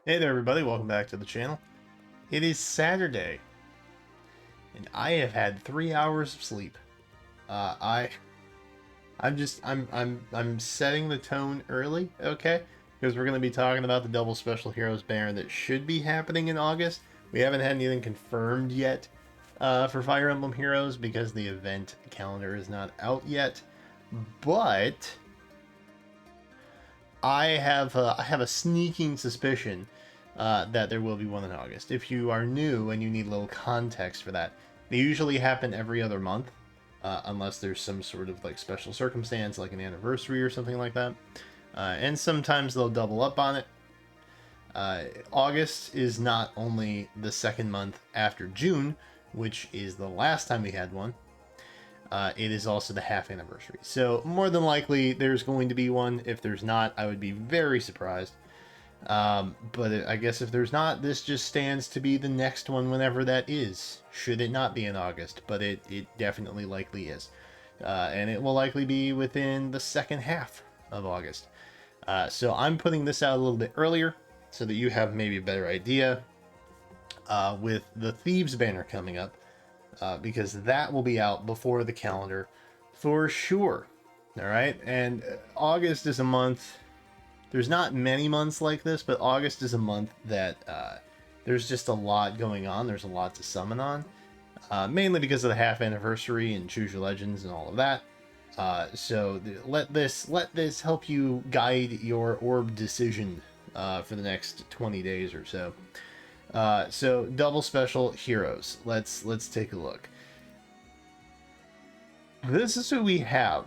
Hey there everybody, welcome back to the channel. It is Saturday, and I have had 3 hours of sleep. Uh, I, I'm setting the tone early, okay? Because we're gonna be talking about the Double Special Heroes banner that should be happening in August. We haven't had anything confirmed yet for Fire Emblem Heroes because the event calendar is not out yet. But I have a sneaking suspicion that there will be one in August. If you are new and you need a little context for that, they usually happen every other month, unless there's some sort of like special circumstance, like an anniversary or something like that. And sometimes they'll double up on it. August is not only the second month after June, which is the last time we had one. It is also the half anniversary. So more than likely there's going to be one. If there's not, I would be very surprised. I guess if there's not, this just stands to be the next one whenever that is. Should it not be in August, but it definitely likely is. And it will likely be within the second half of August. So I'm putting this out a little bit earlier so that you have maybe a better idea. With the Thieves banner coming up. Because that will be out before the calendar for sure. All right, and August is a month. There's not many months like this, but August is a month that there's just a lot going on. There's a lot to summon on, mainly because of the half anniversary and Choose Your Legends and all of that. So let this help you guide your orb decision for the next 20 days or so. So Double Special Heroes. Let's take a look. This is who we have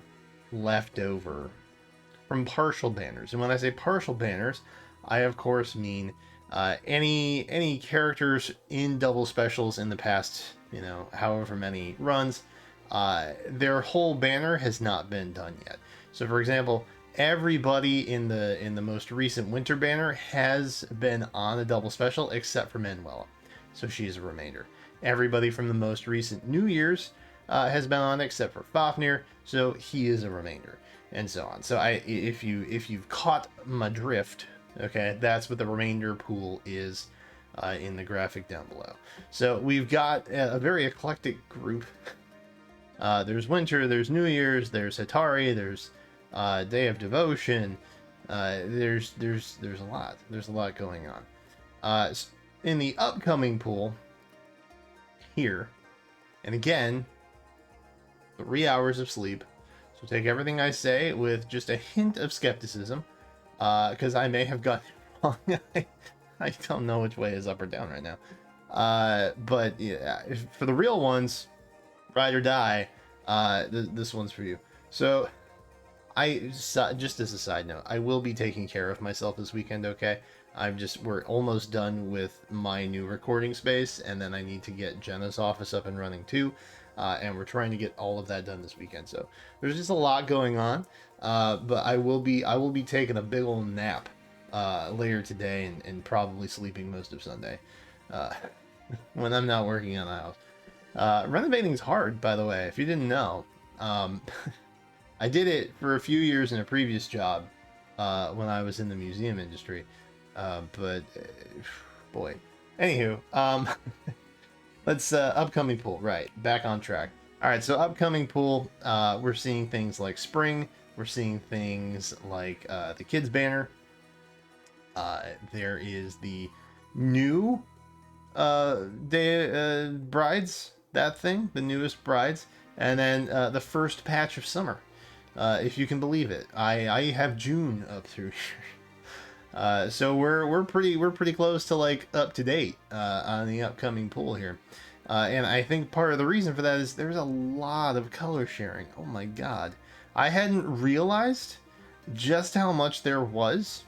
left over from partial banners, and when I say partial banners, I of course mean any characters in double specials in the past, however many runs. Their whole banner has not been done yet. So, for example, everybody in the most recent winter banner has been on a double special except for Manuela, so she's a remainder. Everybody from the most recent New Year's has been on except for Fafnir, so he is a remainder, and so on. So if you've caught my drift, okay, that's what the remainder pool is in the graphic down below. So we've got a very eclectic group. There's winter, there's New Year's, there's Hatari, there's Day of Devotion. There's a lot. There's a lot going on. In the upcoming pool here, and again, 3 hours of sleep. So take everything I say with just a hint of skepticism, because I may have gotten it wrong. I don't know which way is up or down right now. But yeah, for the real ones, ride or die, this one's for you. So just as a side note, I will be taking care of myself this weekend, okay? We're almost done with my new recording space, and then I need to get Jenna's office up and running too. And we're trying to get all of that done this weekend. So there's just a lot going on. But I will be taking a big old nap later today and probably sleeping most of Sunday when I'm not working on the house. Renovating is hard, by the way, if you didn't know. I did it for a few years in a previous job when I was in the museum industry. Boy. Anywho, let's upcoming pool. Right, back on track. All right, so upcoming pool, we're seeing things like spring. We're seeing things like the kids banner. There is the new brides, that thing, the newest brides, and then the first patch of summer. If you can believe it, I have June up through here, so we're pretty close to like up to date on the upcoming pool here, and I think part of the reason for that is there's a lot of color sharing. Oh my god, I hadn't realized just how much there was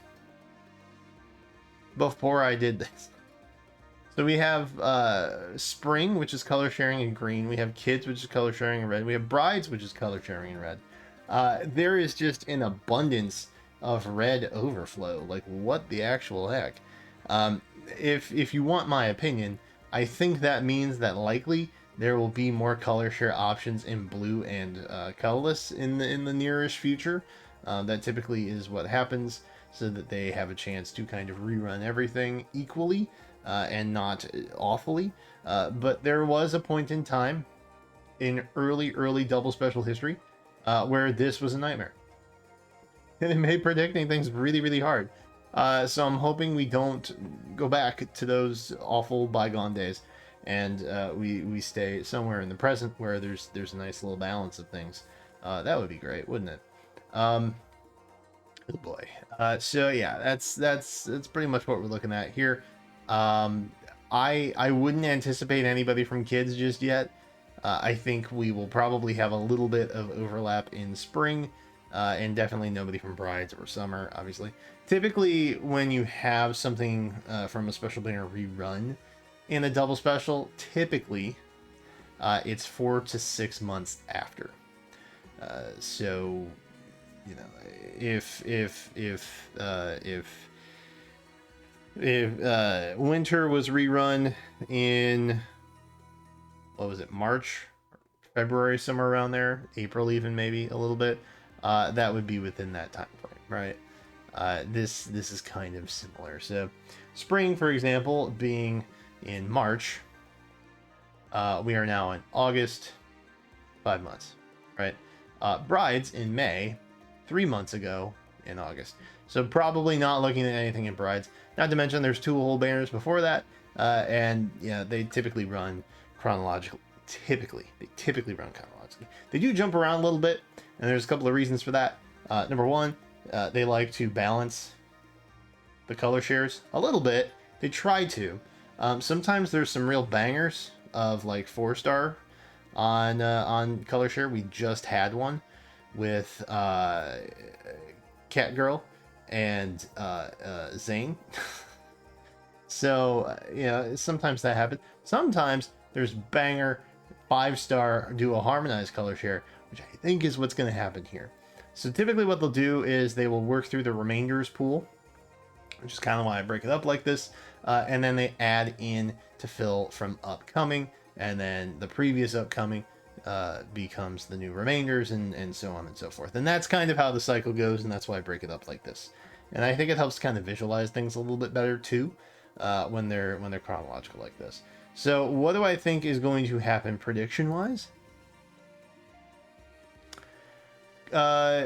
before I did this. So we have spring, which is color sharing in green. We have kids, which is color sharing in red. We have brides, which is color sharing in red. There is just an abundance of red overflow. Like, what the actual heck? If you want my opinion, I think that means that likely there will be more color share options in blue and colorless in the nearest future. That typically is what happens. so that they have a chance to kind of rerun everything equally and not awfully. But there was a point in time in early double special history where this was a nightmare. And it made predicting things really, really hard. So I'm hoping we don't go back to those awful bygone days, and we stay somewhere in the present where there's a nice little balance of things. That would be great, wouldn't it? Oh boy. So yeah, that's pretty much what we're looking at here. I wouldn't anticipate anybody from kids just yet. I think we will probably have a little bit of overlap in spring. And definitely nobody from Brides or Summer, obviously. Typically, when you have something from a special banner rerun in a double special, typically it's 4 to 6 months after. So, you know, if Winter was rerun in, what was it, March, February, somewhere around there, April even maybe a little bit. That would be within that time frame, right? This is kind of similar. So, spring, for example, being in March, we are now in August, 5 months, right? Brides in May, 3 months ago in August. So probably not looking at anything in Brides. Not to mention there's 2 whole banners before that, and yeah, they typically run chronologically. They typically run chronologically. They do jump around a little bit. And there's a couple of reasons for that. Number one, they like to balance the color shares a little bit. They try to. Sometimes there's some real bangers of like 4-star on color share. We just had one with Catgirl and Zane. So you know, sometimes that happens. Sometimes there's banger 5-star duo harmonized color share, which I think is what's going to happen here. So typically what they'll do is they will work through the remainders pool, which is kind of why I break it up like this, and then they add in to fill from upcoming, and then the previous upcoming becomes the new remainders, and so on and so forth. And that's kind of how the cycle goes, and that's why I break it up like this. And I think it helps kind of visualize things a little bit better too, when they're chronological like this. So what do I think is going to happen prediction-wise?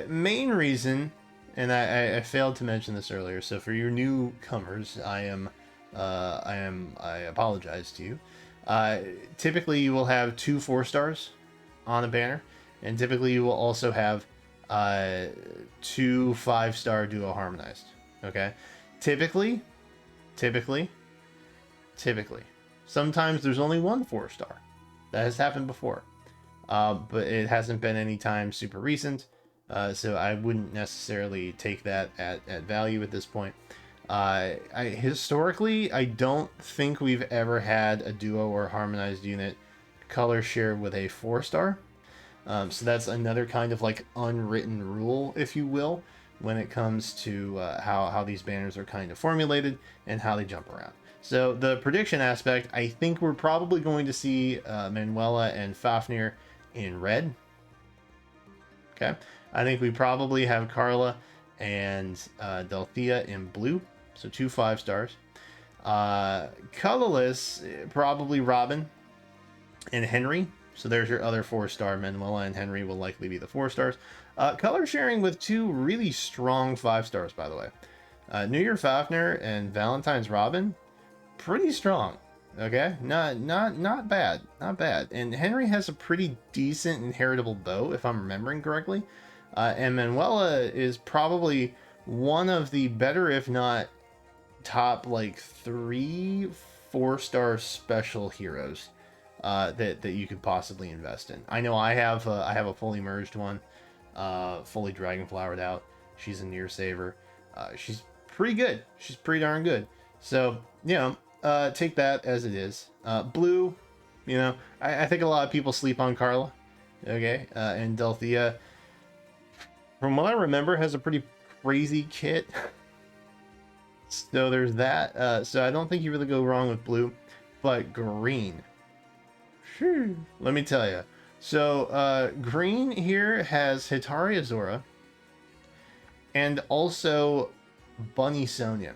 Main reason, and I failed to mention this earlier, so for your newcomers, I apologize to you. Typically you will have 2 4-stars on a banner, and typically you will also have 2 5-star duo harmonized. Okay, typically. Sometimes there's only 1 4-star. That has happened before. But it hasn't been any time super recent, so I wouldn't necessarily take that at value at this point. Historically, I don't think we've ever had a duo or harmonized unit color share with a 4-star. So that's another kind of like unwritten rule, if you will, when it comes to how these banners are kind of formulated and how they jump around. So the prediction aspect, I think we're probably going to see Manuela and Fafnir in red. Okay, I think we probably have Carla and Delthea in blue, so 2 5-stars. Colorless, probably Robin and Henry. So there's your other 4-star. Manuela and Henry will likely be the 4-stars. Color sharing with 2 really strong 5-stars, by the way. New Year Fafnir and Valentine's Robin, pretty strong. Okay, not bad, not bad. And Henry has a pretty decent inheritable bow, if I'm remembering correctly. And Manuela is probably one of the better, if not top, like 3 4-star special heroes that you could possibly invest in. I know I have a fully merged one, fully dragonflowered out. She's a near saver. She's pretty good. She's pretty darn good. So you know. Take that as it is. Blue, you know, I think a lot of people sleep on Carla. Okay, and Delthea, from what I remember, has a pretty crazy kit. So there's that. So I don't think you really go wrong with blue, but green. Let me tell you. So green here has Hitari Azura, and also Bunny Sonia.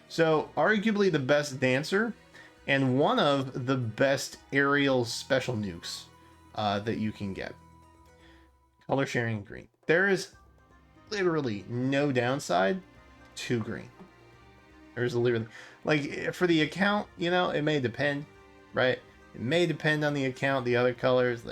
So, arguably the best dancer and one of the best aerial special nukes that you can get. Color sharing green. There is literally no downside to green. There's literally, like, for the account, you know, it may depend, right? It may depend on the account, the other colors.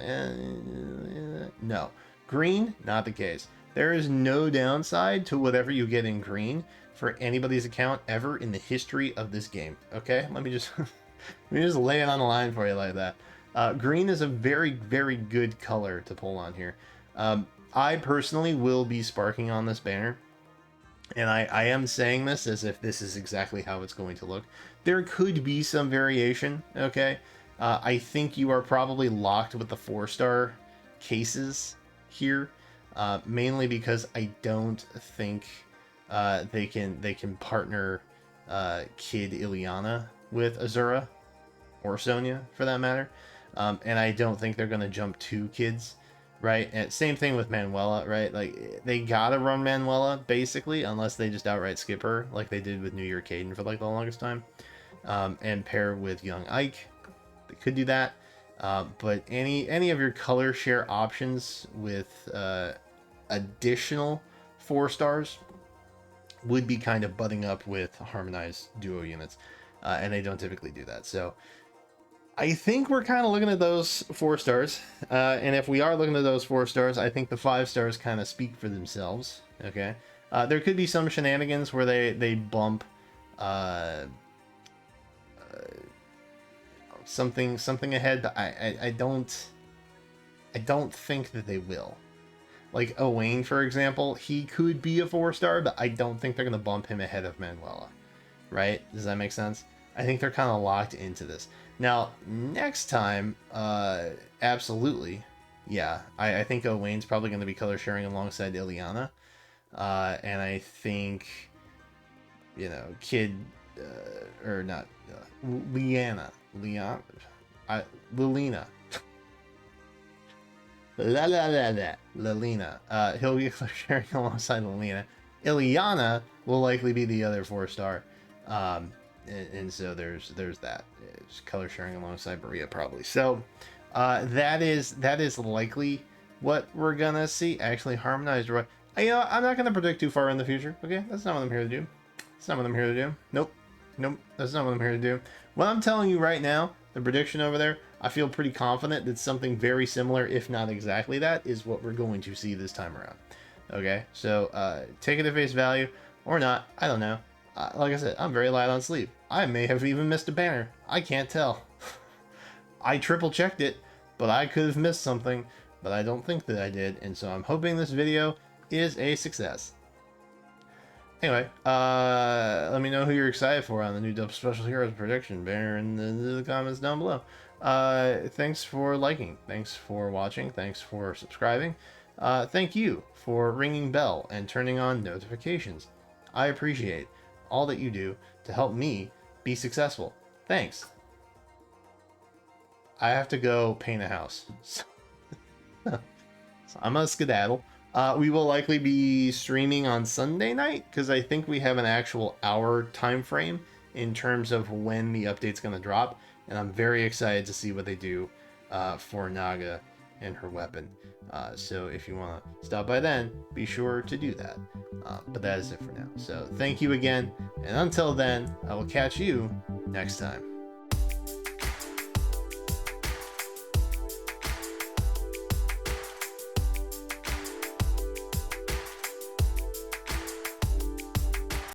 No. Green, not the case. There is no downside to whatever you get in green for anybody's account ever in the history of this game. Okay? Let me just lay it on the line for you like that. Green is a very, very good color to pull on here. I personally will be sparking on this banner. And I am saying this as if this is exactly how it's going to look. There could be some variation, okay? I think you are probably locked with the 4-star cases here, mainly because I don't think they can partner Kid Ileana with Azura, or Sonia for that matter, and I don't think they're going to jump 2 kids. Right, and same thing with Manuela, right? Like, they gotta run Manuela, basically, unless they just outright skip her, like they did with New Year Caden for, like, the longest time. And pair with Young Ike. They could do that. But any of your color share options with additional 4-stars would be kind of butting up with harmonized duo units. And they don't typically do that, so I think we're kind of looking at those 4-stars, and if we are looking at those 4-stars, I think the 5-stars kind of speak for themselves. Okay, there could be some shenanigans where they bump something ahead, but I don't think that they will. Like Owain, for example, he could be a 4-star, but I don't think they're gonna bump him ahead of Manuela. Right? Does that make sense? I think they're kind of locked into this. Now, next time, absolutely, yeah. I think Owain's probably going to be color sharing alongside Ileana. And I think, you know, Kid, or not, Lilina. Lilina. Lilina. He'll be color sharing alongside Lilina. Ileana will likely be the other 4-star. And so there's that. It's color sharing alongside Maria, probably. So that is likely what we're gonna see. Actually, harmonized. You know, I'm not gonna predict too far in the future. Okay, that's not what I'm here to do. That's not what I'm here to do. Nope. That's not what I'm here to do. What I'm telling you right now, the prediction over there, I feel pretty confident that something very similar, if not exactly that, is what we're going to see this time around. Okay, so take it at face value or not. I don't know. Like I said, I'm very light on sleep. I may have even missed a banner. I can't tell. I triple checked it, but I could have missed something, but I don't think that I did, and so I'm hoping this video is a success. Anyway, let me know who you're excited for on the new Double Special Heroes prediction banner in the comments down below. Thanks for liking. Thanks for watching. Thanks for subscribing. Thank you for ringing bell and turning on notifications. I appreciate all that you do to help me be successful. Thanks. I have to go paint a house. So I'm gonna skedaddle. We will likely be streaming on Sunday night because I think we have an actual hour time frame in terms of when the update's gonna drop, and I'm very excited to see what they do for Naga and her weapon. So if you want to stop by then, be sure to do that. But that is it for now. So thank you again, and until then, I will catch you next time.